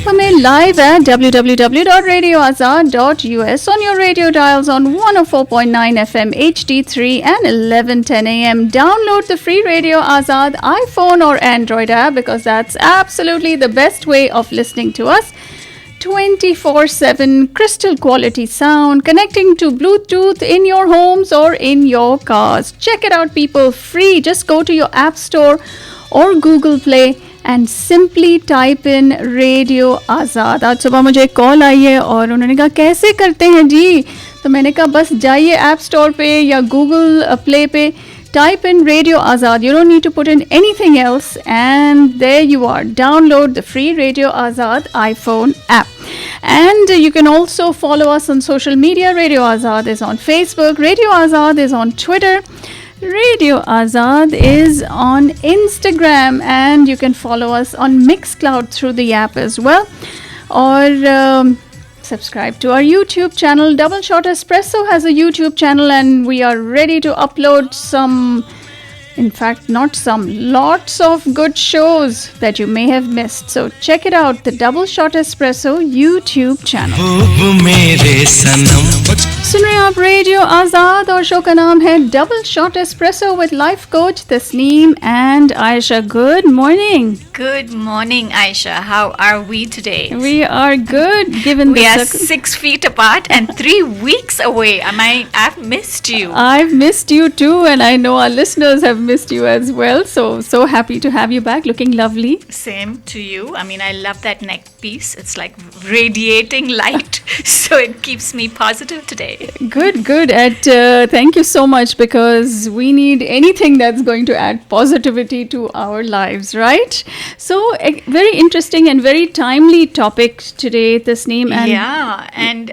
आप हमें live at www.radioazad.us on your radio dials on 104.9 FM HD3 and 11:10 AM. Download the free Radio Azad iPhone or Android app because that's absolutely the best way of listening to us. 24/7 crystal quality sound connecting to Bluetooth in your homes or in your cars. Check it out, people. Free. Just go to your App Store or Google Play and simply type in Radio Azad. आज सुबह मुझे एक call आई है और उन्होंने कहा कैसे करते हैं जी, तो मैंने कहा बस जाइए ऐप स्टोर पे या गूगल प्ले पे, type in Radio Azad. You don't need to put in anything else, and there you are. Download the free Radio Azad iPhone app. And you can also follow us on social media. Radio Azad is on Facebook, Radio Azad is on Twitter, Radio Azad is on Instagram, and you can follow us on Mixcloud through the app as well. Or subscribe to our YouTube channel. Double Shot Espresso has a YouTube channel, and we are ready to upload some, in fact, not some, lots of good shows that you may have missed. So check it out, the Double Shot Espresso YouTube channel. सुन रहे हैं आप radio आज़ाद और show का नाम है double shot espresso with life coach Tasneem and Ayesha. Good morning. Good morning, Ayesha. How are we today? We are good, given we are 6 feet apart and 3 weeks away. I've missed you. I've missed you too, and I know our listeners have missed you as well. So happy to have you back, looking lovely. Same to you. I mean, I love that neck piece. It's like radiating light, so it keeps me positive today. Good. Thank you so much, because we need anything that's going to add positivity to our lives, right? So, a very interesting and very timely topic today, Tasneem. And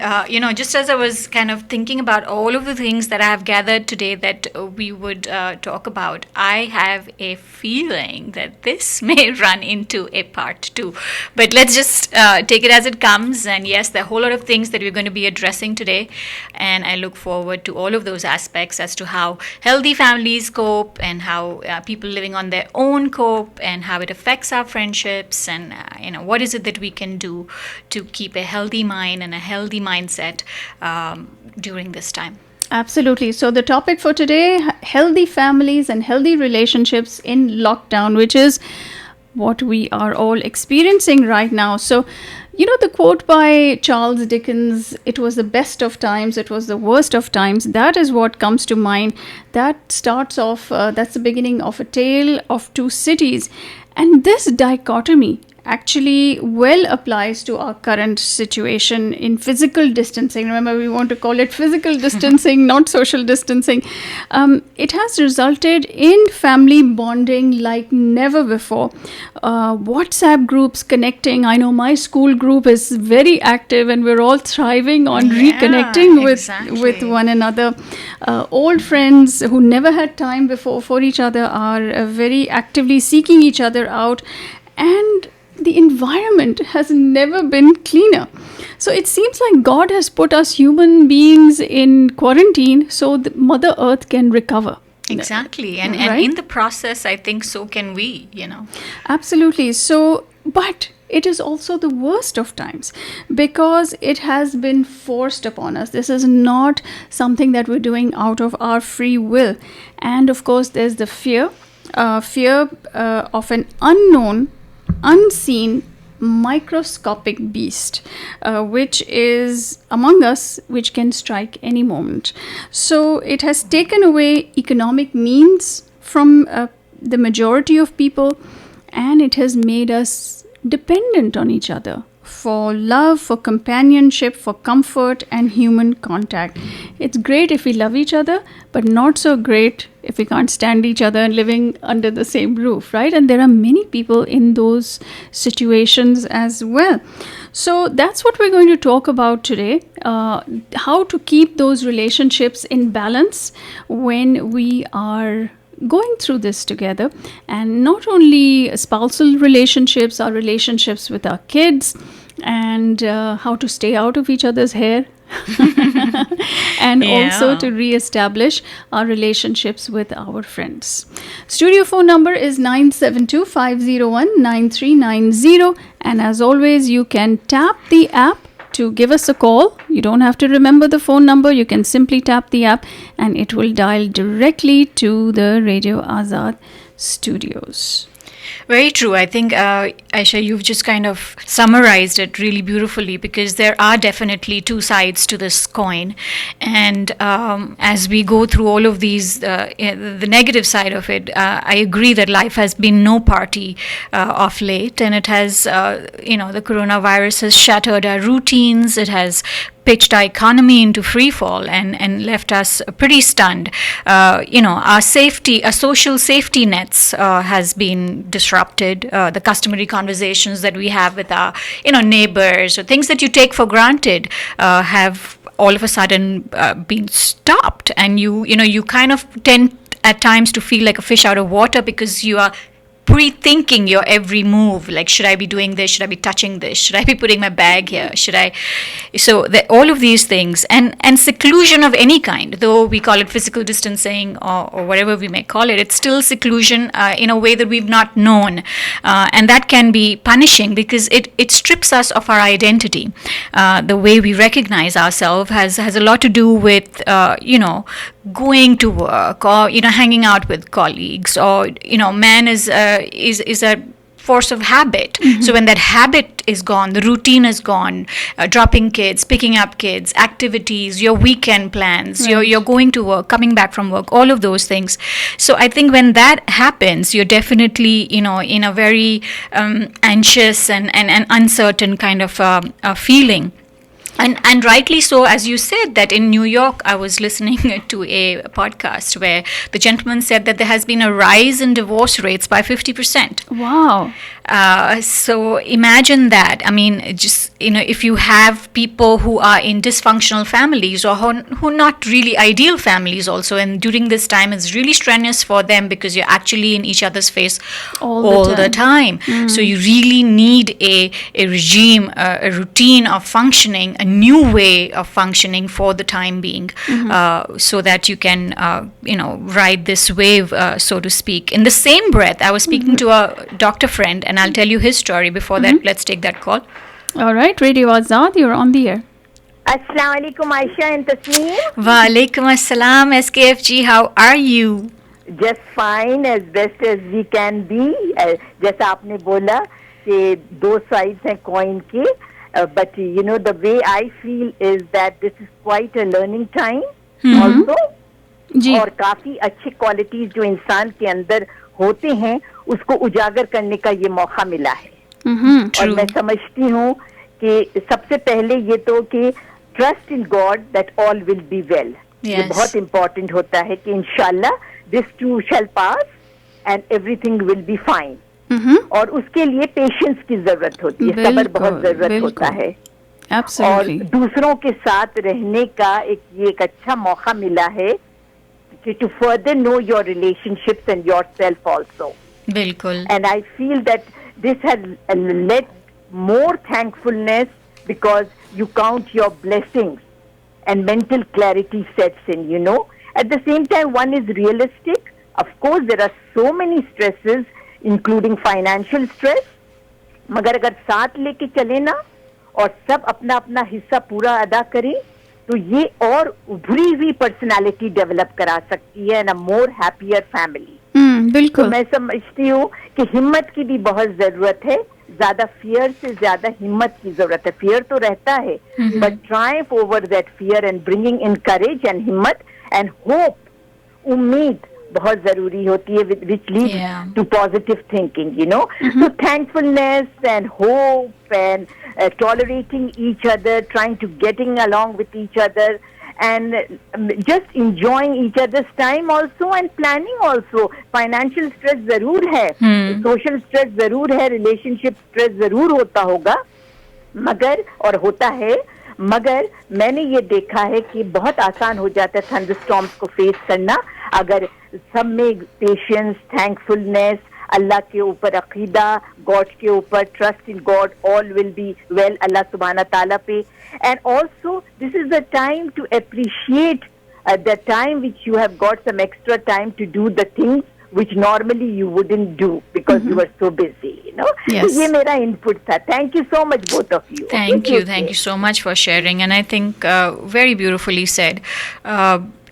just as I was kind of thinking about all of the things that I have gathered today that we would talk about, I have a feeling that this may run into a part 2. But let's just take it as it comes. And yes, there are a whole lot of things that we're going to be addressing today. And I look forward to all of those aspects as to how healthy families cope and how people living on their own cope and how it affects our friendships, and what is it that we can do to keep a healthy mind and a healthy mindset during this time. Absolutely. So the topic for today, healthy families and healthy relationships in lockdown, which is what we are all experiencing right now. So the quote by Charles Dickens, it was the best of times, it was the worst of times. That is what comes to mind. That starts off, that's the beginning of a tale of two cities. And this dichotomy actually well applies to our current situation in physical distancing. Remember, we want to call it physical distancing, not social distancing. It has resulted in family bonding like never before. WhatsApp groups connecting. I know my school group is very active, and we're all thriving on reconnecting with one another. Old friends who never had time before for each other are very actively seeking each other out. And the environment has never been cleaner. So it seems like God has put us human beings in quarantine so the Mother Earth can recover. Exactly. And in the process, I think so can we, Absolutely. So, but it is also the worst of times because it has been forced upon us. This is not something that we're doing out of our free will. And of course, there's the fear of an unknown, unseen, microscopic beast which is among us, which can strike any moment. So it has taken away economic means from the majority of people, and it has made us dependent on each other for love, for companionship, for comfort and human contact. It's great if we love each other, but not so great if we can't stand each other and living under the same roof, right? And there are many people in those situations as well. So that's what we're going to talk about today, how to keep those relationships in balance when we are going through this together. And not only spousal relationships, our relationships with our kids, and how to stay out of each other's hair, and also Yeah. to re-establish our relationships with our friends. Studio phone number is 972-501-9390, and as always, you can tap the app to give us a call. You don't have to remember the phone number. You can simply tap the app and it will dial directly to the Radio Azad studios. Very true. I think, Aisha, you've just kind of summarized it really beautifully, because there are definitely two sides to this coin. And as we go through all of these, the negative side of it, I agree that life has been no party of late. And it has, the coronavirus has shattered our routines. It has pitched our economy into free fall and left us pretty stunned. Our social safety nets has been disrupted. The customary conversations that we have with our, neighbors, or things that you take for granted, have all of a sudden been stopped. And you kind of tend at times to feel like a fish out of water, because you are pre-thinking your every move, like, should I be doing this, should I be touching this, should I be putting my bag here, all of these things, and seclusion of any kind, though we call it physical distancing or whatever we may call it, it's still seclusion in a way that we've not known, and that can be punishing, because it strips us of our identity. The way we recognize ourselves has a lot to do with going to work, or hanging out with colleagues, or man is a force of habit. Mm-hmm. So when that habit is gone, the routine is gone, dropping kids, picking up kids, activities, your weekend plans, right. you're going to work, coming back from work, all of those things. So I think when that happens, you're definitely in a very anxious and uncertain kind of feeling. And rightly so, as you said, that in New York, I was listening to a podcast where the gentleman said that there has been a rise in divorce rates by 50%. Wow. So imagine that. I mean, just, if you have people who are in dysfunctional families, or who are not really ideal families also, and during this time it's really strenuous for them, because you're actually in each other's face all the time. Mm. So you really need a regime, a routine of functioning, a new way of functioning for the time being, so that you can, ride this wave, so to speak. In the same breath, I was speaking to a doctor friend, and I'll tell you his story. Before that, let's take that call. All right, Radio Azad, you're on the air. Assalamu alaikum, Ayesha and Tasneem. Wa alaikum assalam, SKFG. How are you? Just fine, as best as we can be. जैसा आपने बोला कि दो sides हैं coin के, but the way I feel is that this is quite a learning time also. और काफी अच्छे qualities जो इंसान के अंदर होते हैं, उसको उजागर करने का ये मौका मिला है. और मैं समझती हूँ कि सबसे पहले ये तो कि trust in God that all will be well. ये बहुत इम्पोर्टेंट होता है कि इंशाल्लाह this to shell pass and everything will be fine. और उसके लिए पेशेंस की जरूरत होती है, सब्र बहुत जरूरत होता है. और दूसरों के साथ रहने का एक अच्छा मौका मिला है कि to further know your relationships and yourself also. बिल्कुल. And I feel that this has led more thankfulness, because you count your blessings and mental clarity sets in, At the same time, one is realistic. Of course, there are so many stresses, including financial stress. मगर अगर साथ लेके चले ना और सब अपना अपना हिस्सा पूरा अदा करें, तो ये और उभरी हुई पर्सनालिटी डेवलप करा सकती है, and a more happier family. बिल्कुल. तो मैं समझती हूँ कि हिम्मत की भी बहुत जरूरत है. ज्यादा फियर से ज्यादा हिम्मत की जरूरत है. फियर तो रहता है, but triumph over that fear and bringing in courage and हिम्मत एंड होप, उम्मीद बहुत जरूरी होती है, which leads to positive thinking, So thankfulness and hope and tolerating each other, trying to getting along with each other, and just enjoying each other's time also, and planning also. Financial stress जरूर है, social stress जरूर है, relationship stress जरूर होता होगा, मगर और होता है, मगर मैंने ये देखा है कि बहुत आसान हो जाता है थंडरस्टॉर्म्स को फेस करना, अगर सब में पेशेंस, थैंकफुलनेस, अल्लाह के ऊपर अकीदा, गॉड के ऊपर trust in God, all will be well Allah सुब्हाना ताला पे. And also this is the time to appreciate the time which you have got some extra time to do the things which normally you wouldn't do because you were so busy, you know. Yes. ये मेरा input था. Thank you so much both of you. Thank you so much for sharing, and I think very beautifully said.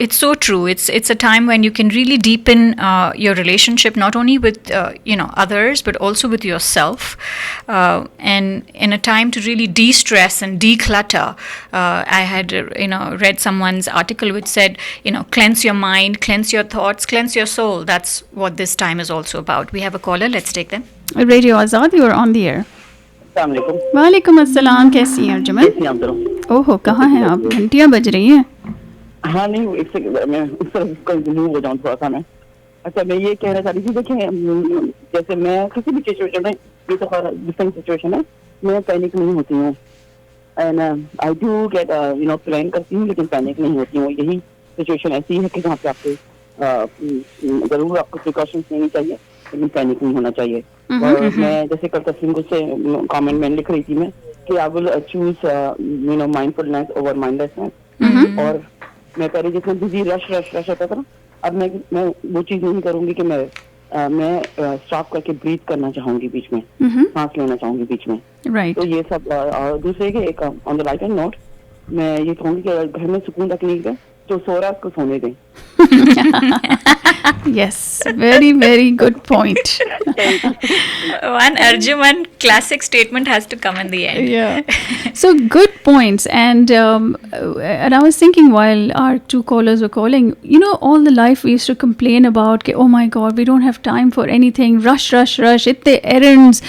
It's so true. It's a time when you can really deepen your relationship, not only with others, but also with yourself, and in a time to really de-stress and declutter. I had read someone's article which said, cleanse your mind, cleanse your thoughts, cleanse your soul. That's what this time is also about. We have a caller. Let's take them. Radio Azad, you are on the air. अस्सलाम वालेकुम अस्सलाम, कैसी हैं अर्जुमन? कैसी हैं आप दोनों? ओहो, कहाँ हैं आप? घंटियाँ बज रही हैं. हाँ नहीं, एक सेकंड, मैं उस तरफ कंटिन्यू हो जाऊँ थोड़ा सा. मैं अच्छा, मैं ये कहना चाह रही थी, देखिए जैसे मैं किसी भी सिचुएशन में, ये तो डिफरेंट सिचुएशन है, मैं पैनिक नहीं होती हूँ. And I do get plan करती हूँ, लेकिन पैनिक नहीं होती हूँ. यही सिचुएशन ऐसी है कि जहाँ पे आपको जरूर आपको प्रिकॉशंस लेनी चाहिए, लेकिन पैनिक नहीं होना चाहिए. और मैं जैसे कल तस्लीम को से कमेंट में लिख रही थी मैं कि I will choose mindfulness over mindlessness. और मैं पहले जितना बिजी रश होता था ना, अब मैं वो चीज नहीं करूंगी कि मैं स्टॉप करके ब्रीथ करना चाहूंगी बीच में, सांस लेना चाहूंगी बीच में. राइट. तो ये सब. और दूसरे के एक ऑन द लाइटर नोट, मैं ये कहूंगी कि अगर घर में सुकून तकलीफ है तो सो रहा है उसको सोने दें. Yes, very, very good point. One Arjuman classic statement has to come in the end. Yeah. So good points. And I was thinking while our two callers were calling, all the life we used to complain about, कि, oh my God, we don't have time for anything. Rush. Itte errands,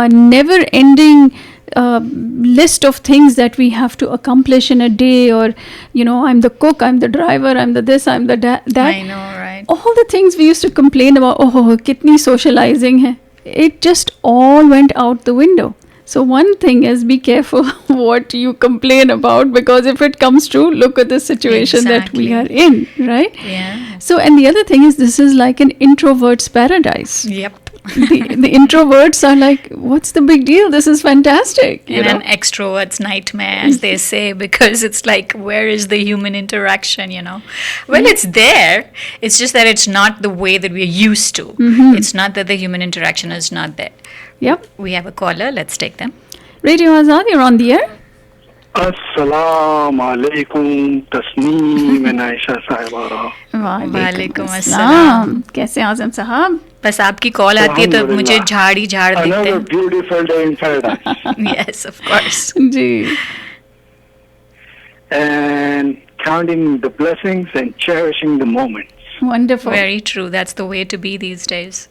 never ending list of things that we have to accomplish in a day, or I'm the cook, I'm the driver, I'm the this, I'm the that. I know, right? All the things we used to complain about, oh kitni socializing hai, it just all went out the window. So one thing is, be careful what you complain about, because if it comes true, look at the situation that we are in, right? Yeah. So, and the other thing is, this is like an introvert's paradise. Yep. The introverts are like, what's the big deal? This is fantastic. And an extrovert's nightmare, as they say, because it's like, where is the human interaction, Well, it's there. It's just that it's not the way that we're used to. It's not that the human interaction is not there. Yep. We have a caller. Let's take them. Radio Azad, you're on the air. Assalamu alaikum, Tasneem and Ayesha साहिबा. वालेकुम अस्सलाम. कैसे आजम साहब? बस आपकी call आती है तो मुझे झाड़ दिखते Another हैं. beautiful day in paradise. Yes, of course. Ji. And counting the blessings and cherishing the moments. Wonderful. Very true. That's the way to be these days.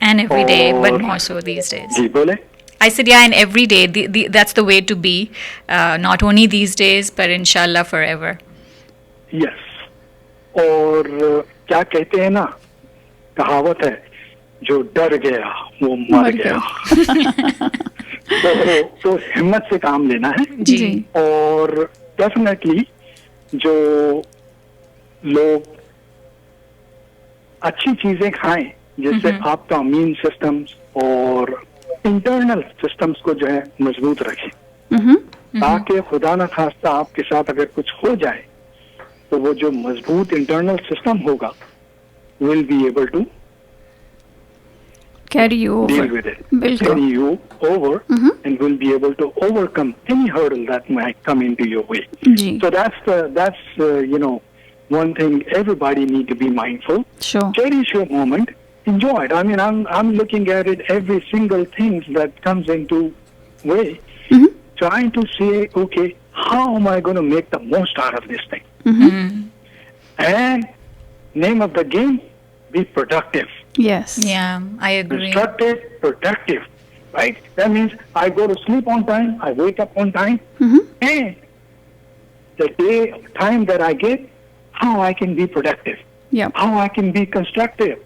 And every day, but more so these days. जी बोले. I said, yeah, and every day, that's the way to be. Not only these days, but inshallah forever. Yes. और क्या कहते हैं ना, कहावत है, जो डर गया वो मर गया. तो हिम्मत से काम लेना है. जी. और डेफिनेटली जो लोग अच्छी चीजें खाएं, जिससे आपका इम्यून सिस्टम्स और इंटरनल सिस्टम्स को जो है मजबूत रखें, ताकि खुदा न खास्ता आपके साथ अगर कुछ हो जाए तो वो जो मजबूत इंटरनल सिस्टम होगा will be able to carry you over. deal with it, बिल्कुल. carry you over, and will be able to overcome any hurdle that might come into your way. जी. So that's one thing everybody need to be mindful. Sure. Cherish your moment, enjoy it. I mean, I'm looking at it, every single thing that comes into way, trying to say, okay, how am I going to make the most out of this thing? And name of the game, be productive. Yes. Yeah, I agree. Constructive, productive, right? That means I go to sleep on time, I wake up on time, and the time that I get, how I can be productive, Yeah. how I can be constructive,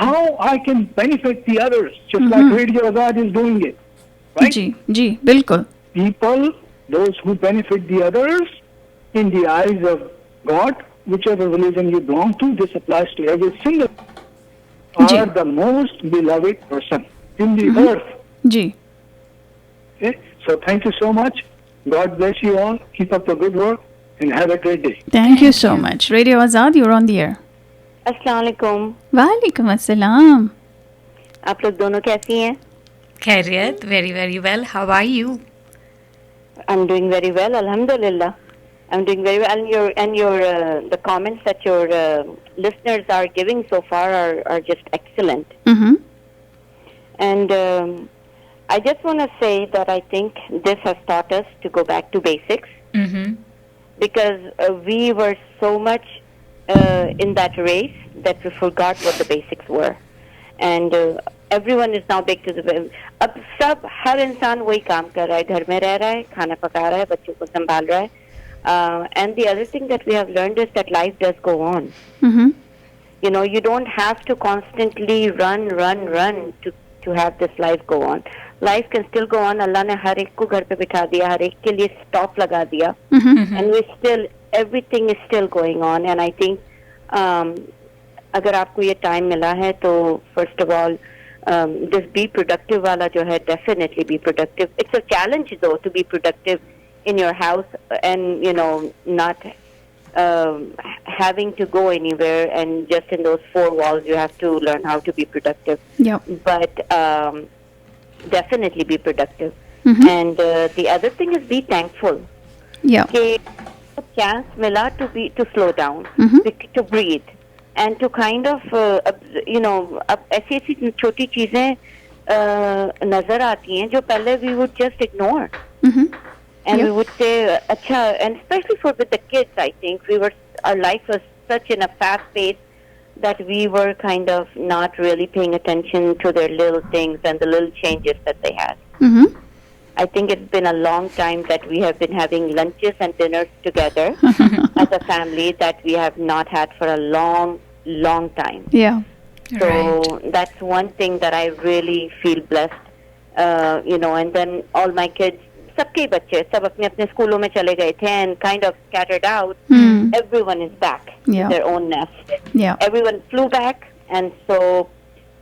how I can benefit the others, just like Radio Azad is doing it, right? जी, बिल्कुल. People, those who benefit the others, in the eyes of God, whichever religion you belong to, this applies to every single are the most beloved person in the earth. जी Okay? So thank you so much. God bless you all. Keep up the good work and have a great day. Thank you so much. Radio Azad, you're on the air. अस्सलाम वालेकुम. वालेकुम अस्सलाम. आप लोग दोनों कैसी हैं? खैरियत, very very well. How are you? I'm doing very well, alhamdulillah. I'm doing very well, and your the comments that your listeners are giving so far are just excellent. Mm-hmm. And I just want to say that I think this has taught us to go back to basics, Mm-hmm. because we were so much in that race that we forgot what the basics were. And everyone is now back to the... अब सब हर इंसान वही काम कर रहा है, घर में रह रहा है, खाना पका रहा है, बच्चों को संभाल रहा है. And the other thing that we have learned is that life does go on. Mm-hmm. You know, you don't have to constantly run to have this life go on. Life can still go on. Allah ने हर एक को घर पे बिठा दिया, हर एक के लिए stop लगा दिया, and we still, everything is still going on. And I think अगर आपको ये time मिला है तो first of all just be productive वाला जो है, definitely be productive. It's a challenge though to be productive in your house and, you know, not having to go anywhere, and just in those four walls you have to learn how to be productive. Yep. But definitely be productive. Mhm. And the other thing is be thankful. Yeah. कि chance मिला to slow down, Mhm. to breathe, and to kind of you know, अब ऐसी ऐसी छोटी चीजें नजर आती हैं जो पहले we would just ignore. Mm-hmm. And Yeah. we would say, acha, and especially with the kids, I think our life was such in a fast pace that we were kind of not really paying attention to their little things and the little changes that they had. Mm-hmm. I think it's been a long time that we have been having lunches and dinners together as a family that we have not had for a long, long time. Yeah. So Right. that's one thing that I really feel blessed. You know, and then all my kids, सबके बच्चे सब अपने अपने स्कूलों में चले गए थे, and kind of scattered out. Hmm. Everyone is back Yeah. in their own nest. Yeah. Everyone flew back, and so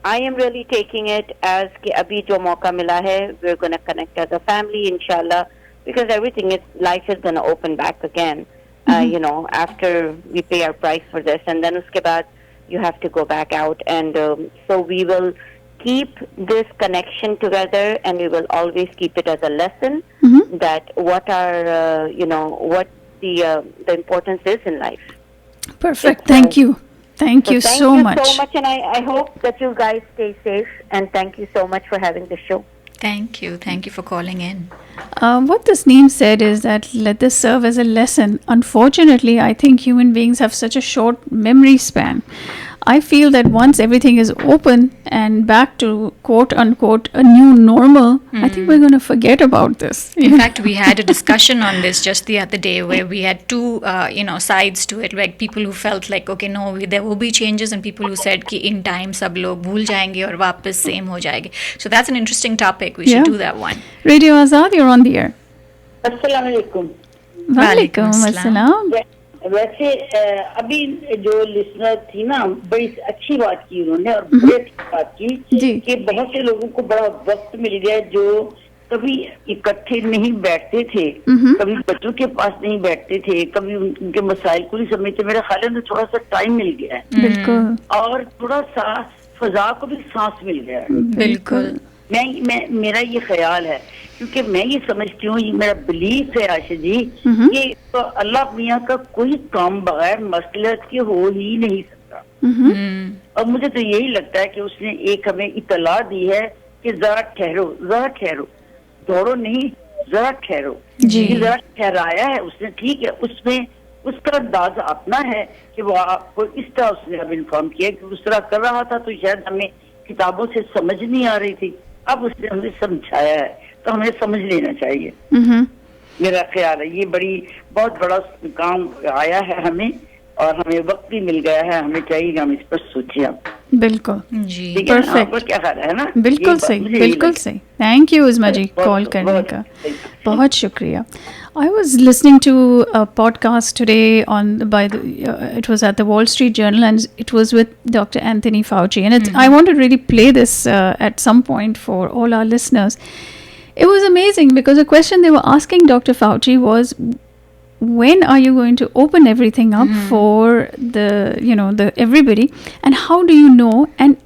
I am really taking it as कि अभी जो मौका मिला है, we're going to connect as a family, inshallah, because life is going to open back again. You know, after we pay our price for this, and then उसके बाद you have to go back out, and so we will keep this connection together, and we will always keep it as a lesson that what our what the importance is in life. Perfect. It's, Thank you. Thank you so much. So much, and I hope that you guys stay safe, and thank you so much for having the show. Thank you for calling in. What Tasneem said is that let this serve as a lesson. Unfortunately, I think human beings have such a short memory span. I feel that once everything is open and back to quote unquote a new normal, I think we're going to forget about this. In fact, we had a discussion on this just the other day where we had two, sides to it. Like people who felt like, okay, no, there will be changes, and people who said कि in time सब लोग भूल जाएंगे और वापस same हो जाएंगे. So that's an interesting topic. We should Yeah. do that one. Radio Azad, you're on the air. अस्सलाम वालेकुम। Walaikum Assalam. assalam. वैसे अभी जो लिसनर थी ना, बड़ी अच्छी बात की उन्होंने और बड़ी अच्छी बात की जी। कि बहुत से लोगों को बड़ा वक्त मिल गया जो कभी इकट्ठे नहीं बैठते थे, कभी बच्चों के पास नहीं बैठते थे, कभी उनके मसाइल को नहीं समझते। मेरे ख्याल में थोड़ा सा टाइम मिल गया है बिल्कुल और थोड़ा सा फजा को भी सांस मिल गया है। बिल्कुल। मेरा ये ख्याल है, क्योंकि मैं ये समझती हूँ, ये मेरा बिलीफ है आशा जी, कि तो अल्लाह मियाँ का कोई काम बगैर मसलहत के हो ही नहीं सकता। और मुझे तो यही लगता है कि उसने एक हमें इतला दी है कि जरा ठहरो, दौड़ो नहीं, जरा ठहरो। जी। जरा ठहराया है उसने, ठीक है, उसमें उसका अंदाज अपना है कि वो आपको इस तरह उसने अब इन्फॉर्म किया कि उस तरह कर रहा था तो शायद हमें किताबों से समझ नहीं आ रही थी, अब उसने हमें समझाया है तो हमें समझ लेना चाहिए। मेरा ख्याल है ये बहुत बड़ा काम आया है हमें, और हमें वक्त भी मिल गया है, हमें चाहिए कि हम इस पर सोचें। बिल्कुल जी ठीक है ना, Perfect. और क्या फायदा है ना, बिल्कुल यही बात सही मुझे यही बिल्कुल लगी। सही थैंक यू उज़मा जी बहुत- कॉल करने बहुत का सही। बहुत शुक्रिया I was listening to a podcast today on by the it was at the Wall Street Journal and it was with Dr. Anthony Fauci and it's, I want to really play this at some point for all our listeners. It was amazing because the question they were asking Dr. Fauci was, when are you going to open everything up for the the everybody, and how do you know, and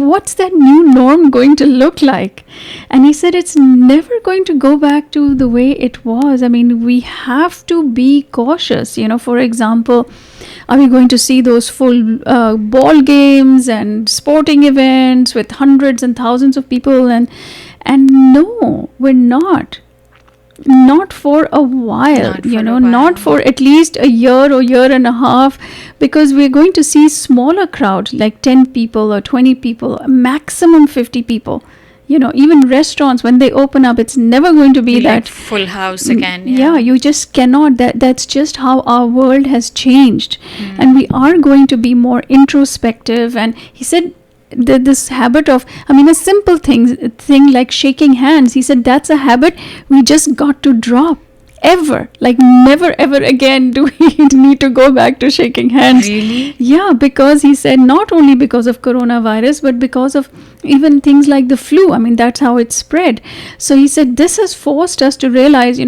what's that new norm going to look like? And he said it's never going to go back to the way it was. I mean, we have to be cautious. For example, are we going to see those full ball games and sporting events with hundreds and thousands of people? And no, we're not for a while, Not for a while. not for at least a year or year and a half, because we're going to see smaller crowds like 10 people or 20 people, maximum 50 people. Even restaurants, when they open up, it's never going to be Be like that full house again. yeah, you just cannot. That's just how our world has changed, and we are going to be more introspective. And he said this habit of, a simple thing like shaking hands, he said that's a habit we just got to drop. Ever, like never ever again do we need to go back to shaking hands. Really? Yeah, because he said not only because of coronavirus, but because of even things like the flu. That's how it spread. So he said this has forced us to realize,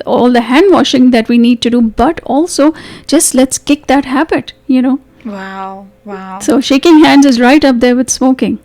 all the hand washing that we need to do, but also just let's kick that habit. Wow. So shaking hands is right up there with smoking.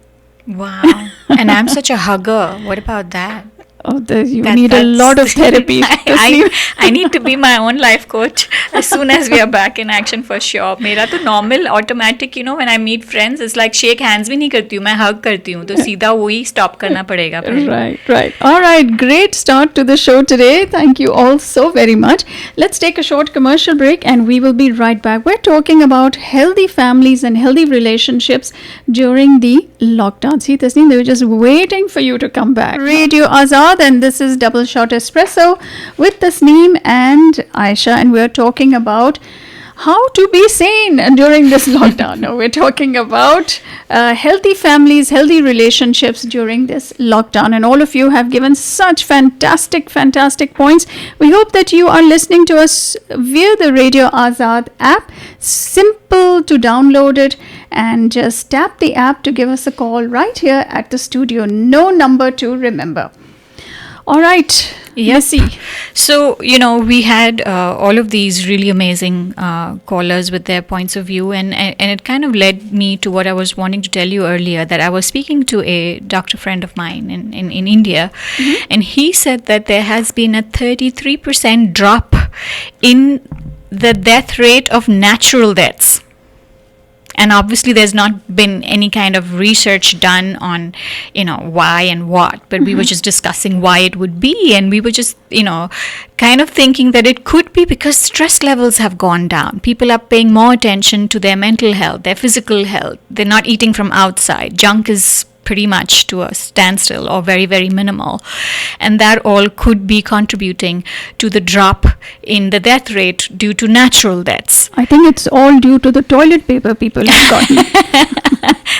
Wow. And I'm such a hugger. What about that? Oh, you need a lot of therapy. I need to be my own life coach as soon as we are back in action for sure. मेरा तो normal automatic, when I meet friends, it's like shake hands भी नहीं करती हूँ, मैं hug करती हूँ, तो सीधा वही stop करना पड़ेगा पहले. Right. All right, great start to the show today. Thank you all so very much. Let's take a short commercial break and we will be right back. We're talking about healthy families and healthy relationships during the lockdown. See, Tasneem, they were just waiting for you to come back. Radio Azad, and this is Double Shot Espresso with Tasneem and Ayesha, and we're talking about how to be sane during this lockdown. No, we're talking about healthy families, healthy relationships during this lockdown. And all of you have given such fantastic points. We hope that you are listening to us via the Radio Azad app. Simple to download it and just tap the app to give us a call right here at the studio. No number to remember. All right. Yes. So, we had all of these really amazing callers with their points of view, and it kind of led me to what I was wanting to tell you earlier, that I was speaking to a doctor friend of mine in India, and he said that there has been a 33% drop in the death rate of natural deaths. And obviously there's not been any kind of research done on, why and what, but we were just discussing why it would be, and we were just, kind of thinking that it could be because stress levels have gone down. People are paying more attention to their mental health, their physical health. They're not eating from outside. Junk is pretty much to a standstill or very, very minimal. And that all could be contributing to the drop in the death rate due to natural deaths. I think it's all due to the toilet paper people have gotten.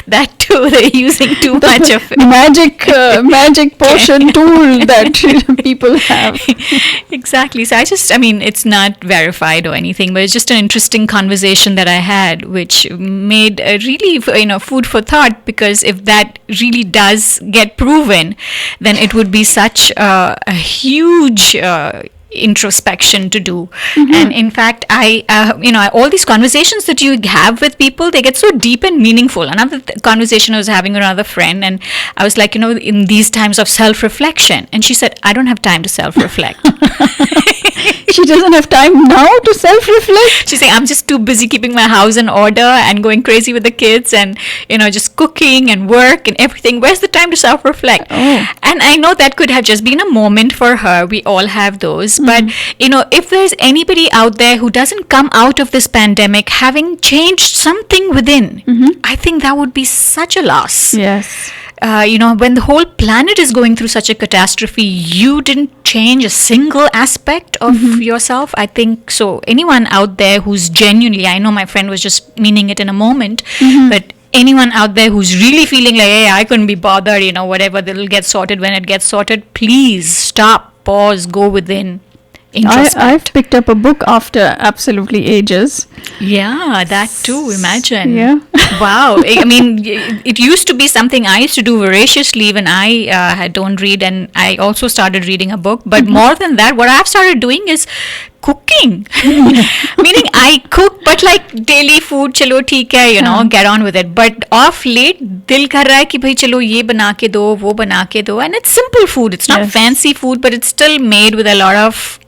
That too, they're using too much of it. Magic potion tool that people have. Exactly. So it's not verified or anything, but it's just an interesting conversation that I had, which made a really, food for thought, because if that really does get proven, then it would be such a huge introspection to do. And in fact, I all these conversations that you have with people, they get so deep and meaningful. Another conversation I was having with another friend, and I was like, in these times of self-reflection, and she said, I don't have time to self-reflect. She doesn't have time now to self-reflect. She's saying, I'm just too busy keeping my house in order and going crazy with the kids and, just cooking and work and everything. Where's the time to self-reflect? Oh. And I know that could have just been a moment for her. We all have those. But, if there's anybody out there who doesn't come out of this pandemic having changed something within, I think that would be such a loss. Yes. When the whole planet is going through such a catastrophe, you didn't change a single aspect of yourself. I think so. Anyone out there who's genuinely, I know my friend was just meaning it in a moment, but anyone out there who's really feeling like, hey, I couldn't be bothered, whatever, that'll get sorted when it gets sorted, please stop, pause, go within, introspect. I've picked up a book after absolutely ages. Yeah, that too, imagine. Yeah. Wow. I mean, it used to be something I used to do voraciously when I don't read, and I also started reading a book. But more than that, what I've started doing is cooking. Meaning I cook, but like daily food, chalo theek hai, get on with it. But off late, dil kar raha hai ki bhai chalo ye bana ke do, wo bana ke do. And it's simple food. It's not fancy food, but it's still made with a lot of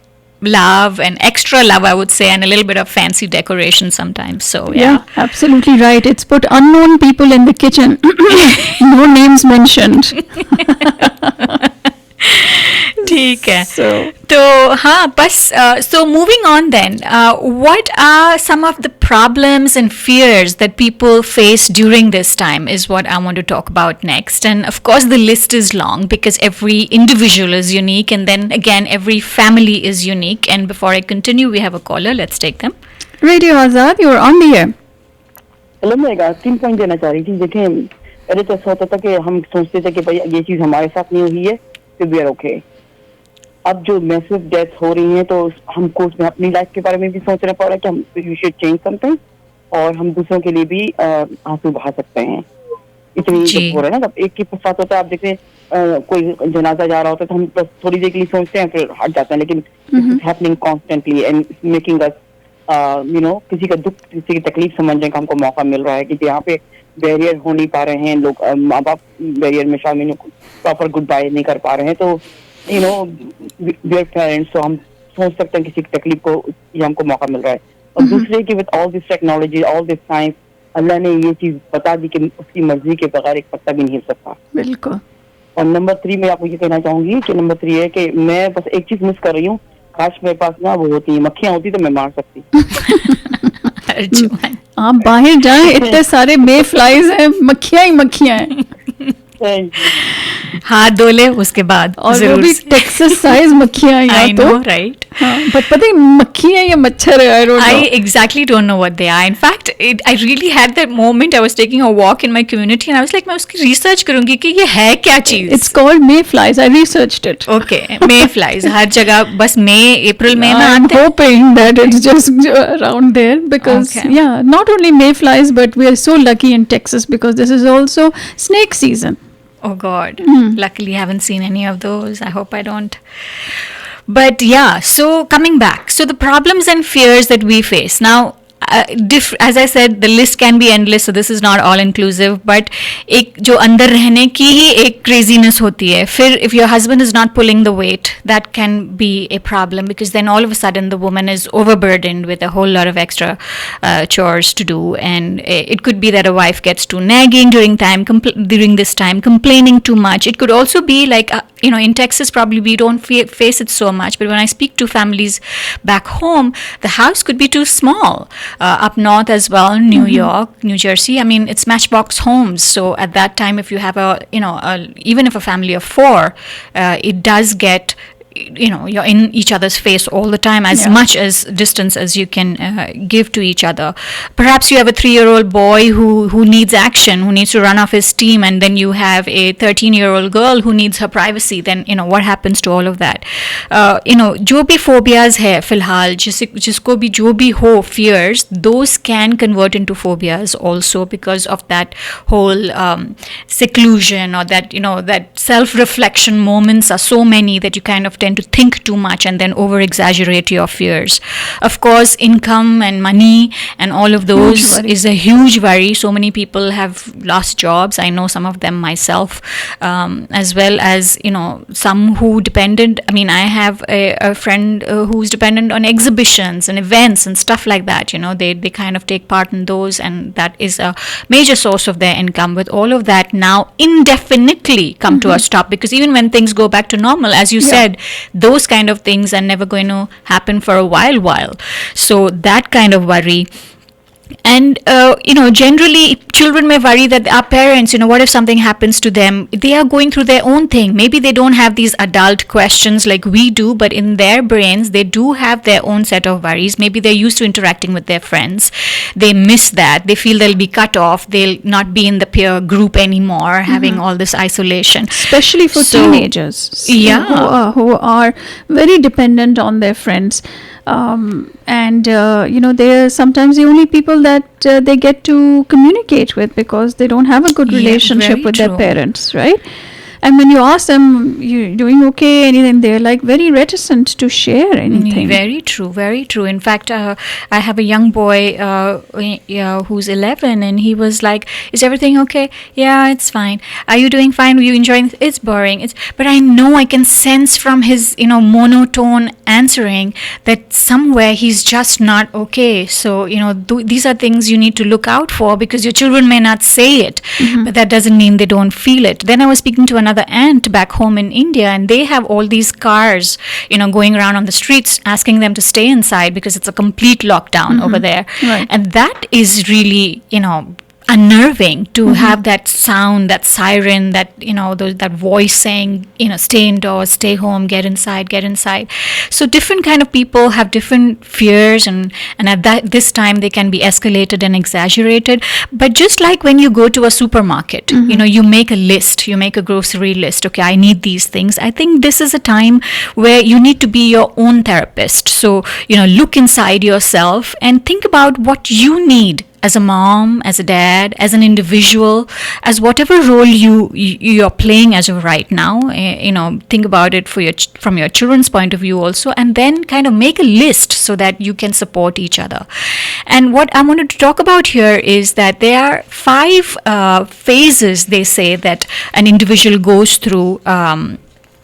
love and extra love, I would say, and a little bit of fancy decoration sometimes. So Yeah, absolutely right. It's put unknown people in the kitchen. No names mentioned. ठीक है. So, तो हाँ बस so moving on then, what are some of the problems and fears that people face during this time is what I want to talk about next. And of course the list is long because every individual is unique, and then again every family is unique. And before I continue, we have a caller. Let's take them. Radio Azad, you're on the air. Hello, मैं 3 point देना चाह रही थी. देखें, पहले तो ऐसा होता था कि हम सोचते थे कि भाई ये चीज हमारे साथ नहीं हुई है तो वी आर ओके. अब जो मैसिव डेथ हो रही है तो हमको उसमें अपनी लाइफ के बारे में भी सोचना पड़ रहा है कि हम वी शुड चेंज समथिंग, और हम दूसरों के लिए भी आंसू बहा सकते हैं. इतनी हो रहा है ना. एक के साथ होता है, आप देखते हैं कोई जनाजा जा रहा होता है तो हम बस थोड़ी देर के लिए सोचते हैं फिर हट जाते हैं, लेकिन it's happening constantly and making us किसी का दुख, किसी की तकलीफ समझने का हमको मौका मिल रहा है कि यहाँ पे बैरियर हो नहीं पा रहे हैं लोग, माँ बाप बैरियर में शामिल प्रॉपर गुड बाय नहीं कर पा रहे हैं. तो वी आर पेरेंट्स, तो हम सोच सकते हैं किसी की तकलीफ को, ये हमको मौका मिल रहा है. और दूसरे कि with all this technology, all this science, Allah ने ये चीज बता दी कि उसकी मर्जी के बगैर एक पत्ता भी नहीं हिल सकता. बिल्कुल. और नंबर 3 में आपको ये कहना चाहूंगी कि नंबर 3 है कि मैं बस एक चीज मिस कर रही हूँ. काश मेरे पास ना वो होती, मक्खियां होती तो मैं मार सकती. आप बाहर जाएं, इतने सारे मे फ्लाइज हैं, मक्खियां ही मक्खियां हैं. हाथ धो ले उसके बाद, और वो भी टेक्सास साइज मक्खियां I यहाँ know, तो. right? बट पता है मक्खी है या मच्छर है, I don't know. I exactly don't know what they are. In fact, I really had that moment. I was taking a walk in my community and I was like, मैं उसकी research करूँगी कि ये है क्या चीज़. It's called mayflies. I researched it. Okay, mayflies. हर जगह बस मई अप्रैल में ना I'm आते हैं. hoping that it's just around there because Okay. yeah, not only mayflies but we are so lucky in Texas because this is also snake season. Oh God. Luckily, I haven't seen any of those. I hope I don't. But yeah, so coming back. So the problems and fears that we face. Now, as I said, the list can be endless, so this is not all inclusive, but एक जो अंदर रहने की ही एक craziness होती है. फिर if your husband is not pulling the weight, that can be a problem because then all of a sudden the woman is overburdened with a whole lot of extra chores to do, and it could be that a wife gets too nagging during this time, complaining too much. It could also be like in Texas probably we don't face it so much, but when I speak to families back home, the house could be too small. Up north as well, New York, New Jersey, I mean, it's matchbox homes. So at that time, if you have even if a family of 4, it does get, you're in each other's face all the time, as much as distance as you can give to each other. Perhaps you have a 3-year-old boy who needs action, who needs to run off his steam, and then you have a 13-year-old girl who needs her privacy. Then what happens to all of that? जो भी phobias है फिलहाल, जिसको भी जो भी हो fears, those can convert into phobias also because of that whole seclusion, or that that self-reflection moments are so many that you kind of tend to think too much and then over exaggerate your fears. Of course, income and money and all of those is a huge worry. So many people have lost jobs. I know some of them myself, as well as some who depended. I mean, I have a friend who's dependent on exhibitions and events and stuff like that. They kind of take part in those, and that is a major source of their income. With all of that now indefinitely come to a stop, because even when things go back to normal, as you said, those kind of things are never going to happen for a while. So that kind of worry. And generally children may worry that our parents, what if something happens to them? They are going through their own thing. Maybe they don't have these adult questions like we do, but in their brains they do have their own set of worries. Maybe they're used to interacting with their friends. They miss that. They feel they'll be cut off. They'll not be in the peer group anymore, having all this isolation. Especially for teenagers, Yeah. who are very dependent on their friends. And they're sometimes the only people that they get to communicate with, because they don't have a good Yeah, relationship very with true. their parents, right? And when you ask them, you doing okay, anything, they're like very reticent to share anything. Very true, very true. In fact, I have a young boy who's 11, and he was like, "Is everything okay? Yeah, it's fine. Are you doing fine? Are you enjoying it? It's boring." But I know, I can sense from his monotone answering that somewhere he's just not okay. So these are things you need to look out for, because your children may not say it, but that doesn't mean they don't feel it. Then I was speaking to another aunt back home in India, and they have all these cars, going around on the streets asking them to stay inside because it's a complete lockdown over there. Right. And that is really, unnerving to have that sound, that siren, that that voice saying, stay indoors, stay home, get inside. So different kind of people have different fears, and at this time they can be escalated and exaggerated. But just like when you go to a supermarket, you make a list, you make a grocery list. Okay, I need these things. I think this is a time where you need to be your own therapist. So look inside yourself and think about what you need as a mom, as a dad, as an individual, as whatever role you're playing as of right now. Think about it from your children's point of view also, and then kind of make a list so that you can support each other. And what I wanted to talk about here is that there are 5 phases, they say, that an individual goes through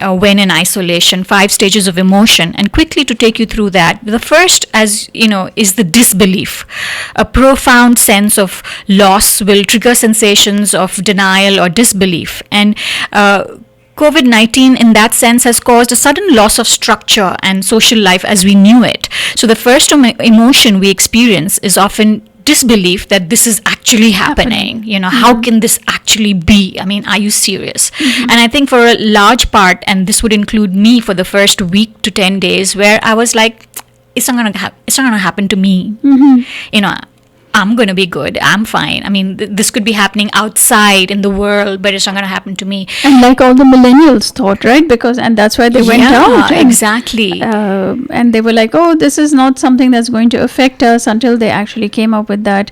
when in isolation, 5 stages of emotion. And quickly to take you through that, the first, as is the disbelief. A profound sense of loss will trigger sensations of denial or disbelief. And COVID-19 in that sense has caused a sudden loss of structure and social life as we knew it. So the first emotion we experience is often disbelief that this is actually happening. How can this actually be? I mean, are you serious? And I think for a large part, and this would include me for the first week to 10 days, where I was like, it's not gonna happen to me. I'm going to be good. I'm fine. I mean, this could be happening outside in the world, but it's not going to happen to me. And like all the millennials thought, right? And that's why they went out. Exactly. And they were like, oh, this is not something that's going to affect us, until they actually came up with that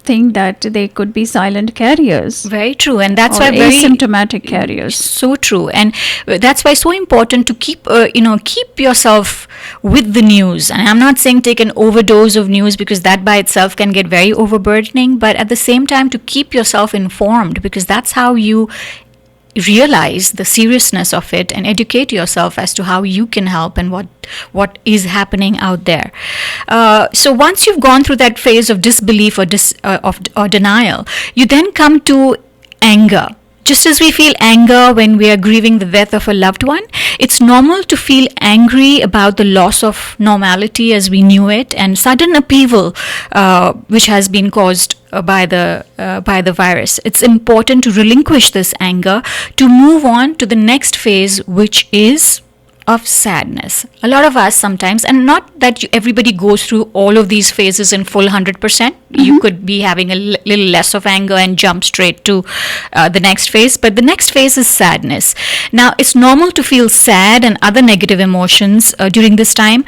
thing that they could be silent carriers. Very true. And that's why asymptomatic carriers. So true. And that's why it's so important to keep yourself with the news. And I'm not saying take an overdose of news, because that by itself can get very overburdening, but at the same time to keep yourself informed, because that's how you realize the seriousness of it and educate yourself as to how you can help and what is happening out there. So once you've gone through that phase of disbelief or denial, you then come to anger. Just as we feel anger when we are grieving the death of a loved one, it's normal to feel angry about the loss of normality as we knew it, and sudden upheaval which has been caused by the virus. It's important to relinquish this anger to move on to the next phase, which is of sadness. A lot of us sometimes, and not that everybody goes through all of these phases in full 100%. You could be having a little less of anger and jump straight to the next phase. But the next phase is sadness. Now, it's normal to feel sad and other negative emotions during this time.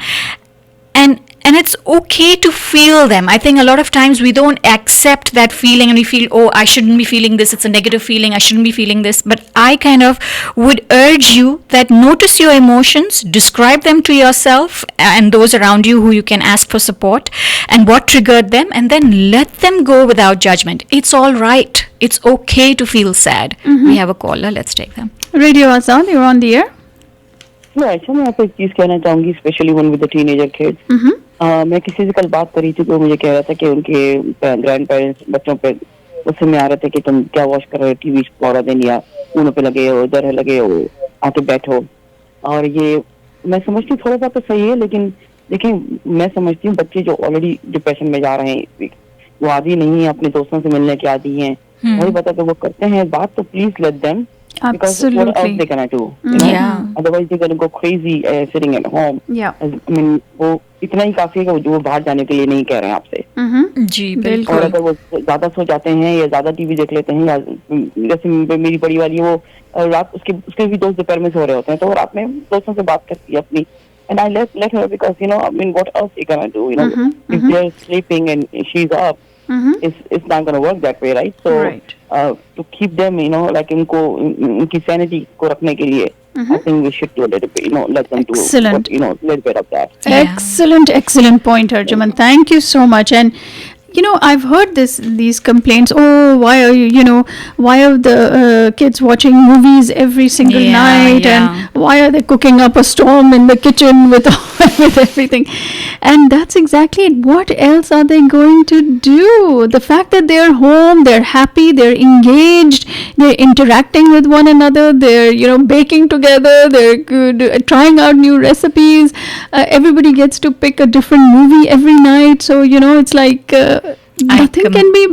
And it's okay to feel them. I think a lot of times we don't accept that feeling, and we feel, oh, I shouldn't be feeling this. It's a negative feeling. I shouldn't be feeling this. But I kind of would urge you that notice your emotions, describe them to yourself and those around you who you can ask for support, and what triggered them, and then let them go without judgment. It's all right. It's okay to feel sad. We have a caller. Let's take them. Radio Azad, you're on the air. अच्छा मैं आपको एक चीज कहना चाहूंगी, specially one with the teenager kids. मैं किसी से कल बात करी थी, तो मुझे कह रहा था कि उनके ग्रैंड पेरेंट्स बच्चों पे उससे में आ रहे थे कि तुम क्या वॉच कर रहे हो टीवी पूरा दिन, या उन पे लगे हो, इधर लगे हो, आके बैठो. और ये मैं समझती थोड़ा बहुत तो सही है, लेकिन देखिए मैं समझती हूँ बच्चे जो ऑलरेडी डिप्रेशन में जा रहे हैं, वो आदि नहीं है, अपने दोस्तों से मिलने के आदि हैं, वही पता तो वो करते हैं बात, तो please let them, because what else they gonna do, you know? Yeah. Otherwise they're gonna go crazy sitting at home. Yeah. I mean वो इतना ही काफी है कि जो वो बाहर जाने के लिए नहीं कह रहे हैं आपसे। जी और बिल्कुल। अगर वो ज्यादा सो जाते हैं या ज्यादा टीवी देख लेते हैं, या जैसे मेरी बड़ी वाली वो रात उसके भी दोस्त दोपहर में सो रहे होते हैं, तो वो रात में दोस्तों से बात करती है अपनी, and I let her, because you know, I mean what else you gonna do, you know, if they're sleeping and she's up, it's not gonna work that way, right? So to keep them, you know, like उनकी sanity को रखने के लिए, I think we should do a little bit, you know, let them do what, you know, a little bit of that. Excellent point, Arjuman. Thank you so much. And you know, I've heard these complaints. Oh, why are why are the kids watching movies every single night, and why are they cooking up a storm in the kitchen with with everything? And that's exactly it. What else are they going to do? The fact that they're home, they're happy, they're engaged, they're interacting with one another, they're baking together, they're good, trying out new recipes. Everybody gets to pick a different movie every night. So it's like. Nothing can be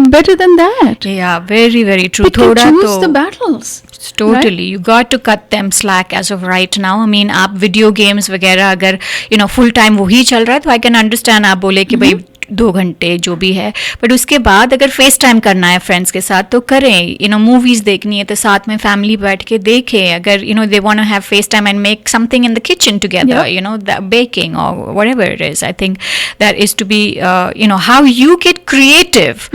better than that. Yeah, very, very true. They can choose the battles. Totally. Right? You got to cut them slack as of right now. I mean, आप video games वगैरह अगर full time वही चल रहा है, तो I can understand आप बोले कि भाई 2 घंटे जो भी है, बट उसके बाद अगर फेस टाइम करना है फ्रेंड्स के साथ तो करें, मूवीज देखनी है तो साथ में फैमिली बैठ के देखें, अगर they want to have face time and make something in the kitchen together, baking or whatever it is. I think that is to be how you get creative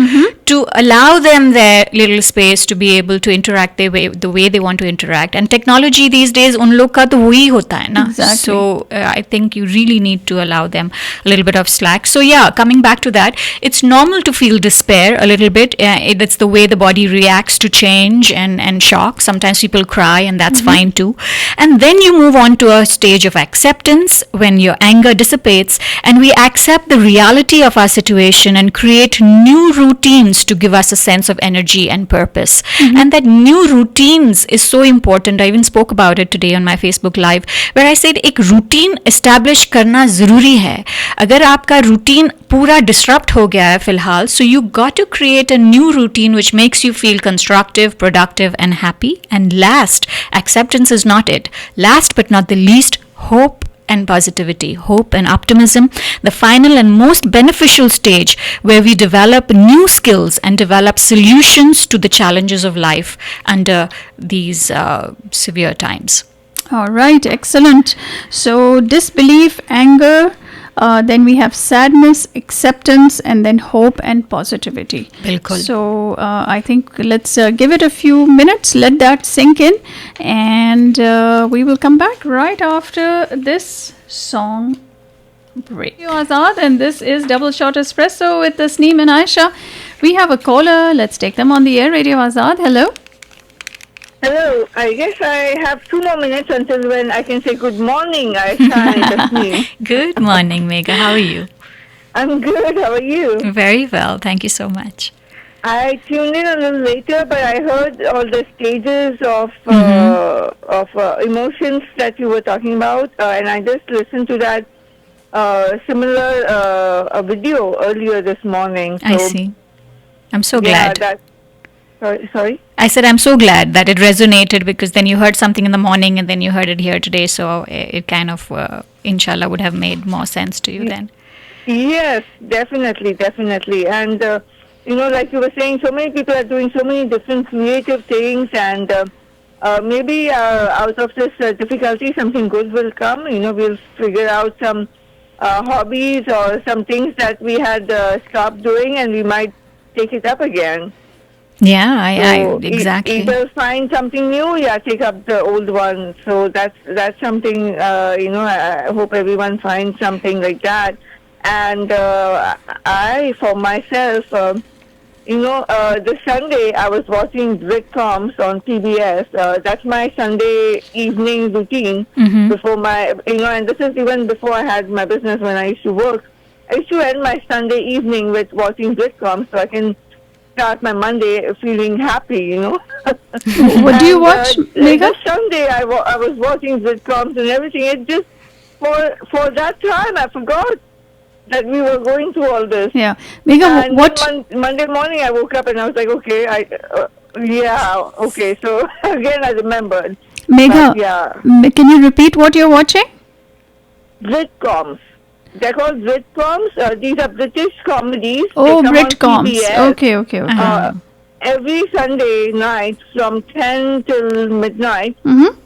to allow them their little space to be able to interact the way they want to interact. And technology these days उन लोग का तो वही होता है ना. Exactly. So I think you really need to allow them a little bit of slack. So yeah, coming back to that, it's normal to feel despair a little bit. It's the way the body reacts to change and shock. Sometimes people cry, and that's fine too. And then you move on to a stage of acceptance when your anger dissipates and we accept the reality of our situation and create new routines to give us a sense of energy and purpose. And that new routines is so important. I even spoke about it today on my Facebook Live, where I said एक routine establish करना ज़रूरी है. अगर आपका routine पूरा disrupt हो गया है फिलहाल, so you got to create a new routine which makes you feel constructive, productive and happy. And last, acceptance is not it. Last but not the least, hope and positivity, hope and optimism, the final and most beneficial stage where we develop new skills and develop solutions to the challenges of life under these severe times. All right, excellent. So disbelief, anger, then we have sadness, acceptance, and then hope and positivity. Bilkul. So I think let's give it a few minutes, let that sink in, and we will come back right after this song break. You Azad, and this is Double Shot Espresso with Tasneem and Ayesha. We have a caller. Let's take them on the air. Radio Azad, hello. Hello. I guess I have 2 more minutes until when I can say good morning, Ayesha and Tasneem. Good morning, Megha. How are you? I'm good. How are you? Very well. Thank you so much. I tuned in a little later, but I heard all the stages of emotions that you were talking about, and I just listened to that similar video earlier this morning. So, I see. I'm so glad. Yeah, sorry? I said I'm so glad that it resonated, because then you heard something in the morning and then you heard it here today. So it kind of, inshallah, would have made more sense to you then. Yes, definitely. And, like you were saying, so many people are doing so many different creative things, and maybe out of this difficulty, something good will come. We'll figure out some hobbies or some things that we had stopped doing, and we might take it up again. Yeah, I exactly. Either find something new, take up the old one. So that's something, I hope everyone finds something like that. And I, for myself, this Sunday I was watching Britcoms on PBS. That's my Sunday evening routine before my, and this is even before I had my business when I used to work. I used to end my Sunday evening with watching Britcoms so I can start my Monday feeling happy, What do you watch, Megha? This Sunday I was watching Britcoms and everything. It just for that time, I forgot that we were going through all this. Yeah. Megha, And what? Monday morning I woke up and I was like, okay, okay. So again I remembered. Megha, But, yeah, can you repeat what you're watching? Britcoms. They're called Britcoms. These are British comedies. Oh, They come on Britcoms. PBS. Okay. Every Sunday night from 10 till midnight. Mm-hmm.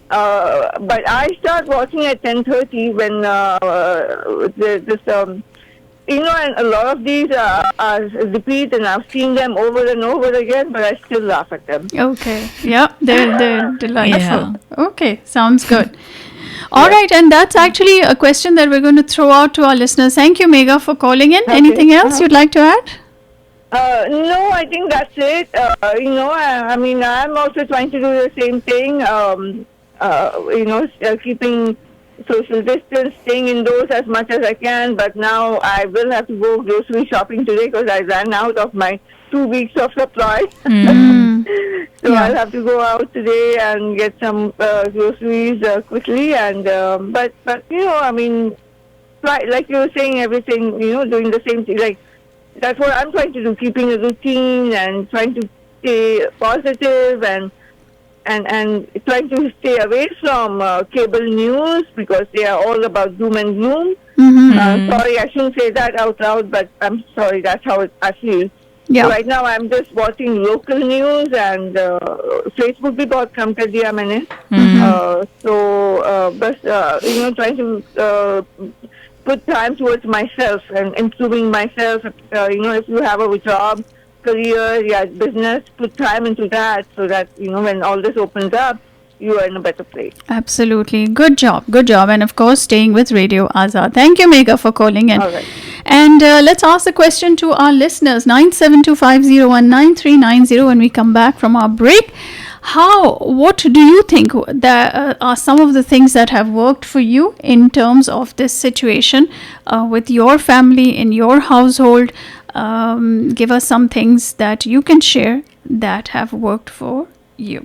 But I start watching at 10:30 when and a lot of these are repeat, and I've seen them over and over again, but I still laugh at them. Okay. Yeah, they're delightful. Yeah. Okay, sounds good. All right, and that's actually a question that we're going to throw out to our listeners. Thank you, Megha, for calling in. Okay. Anything else you'd like to add? No, I think that's it. I mean, I'm also trying to do the same thing. Keeping social distance, staying indoors as much as I can. But now I will have to go grocery shopping today because I ran out of my 2 weeks of supply. So Yeah. I'll have to go out today and get some groceries quickly. And but I mean, like you were saying, everything, doing the same thing. Like that's what I'm trying to do, keeping a routine and trying to stay positive and trying to stay away from cable news because they are all about doom and gloom. Sorry, I shouldn't say that out loud, but I'm sorry, that's how I feel. Yeah. So right now I'm just watching local news and Facebook भी बहुत कम कर दिया मैंने. बस trying to put time towards myself and improving myself. If you have a job, career, business, put time into that so that when all this opens up, you are in a better place. Absolutely. Good job. And of course, staying with Radio Azad. Thank you, Megha, for calling in. All right. And let's ask the question to our listeners, 9725019390 when we come back from our break. What do you think that are some of the things that have worked for you in terms of this situation with your family, in your household? Give us some things that you can share that have worked for you.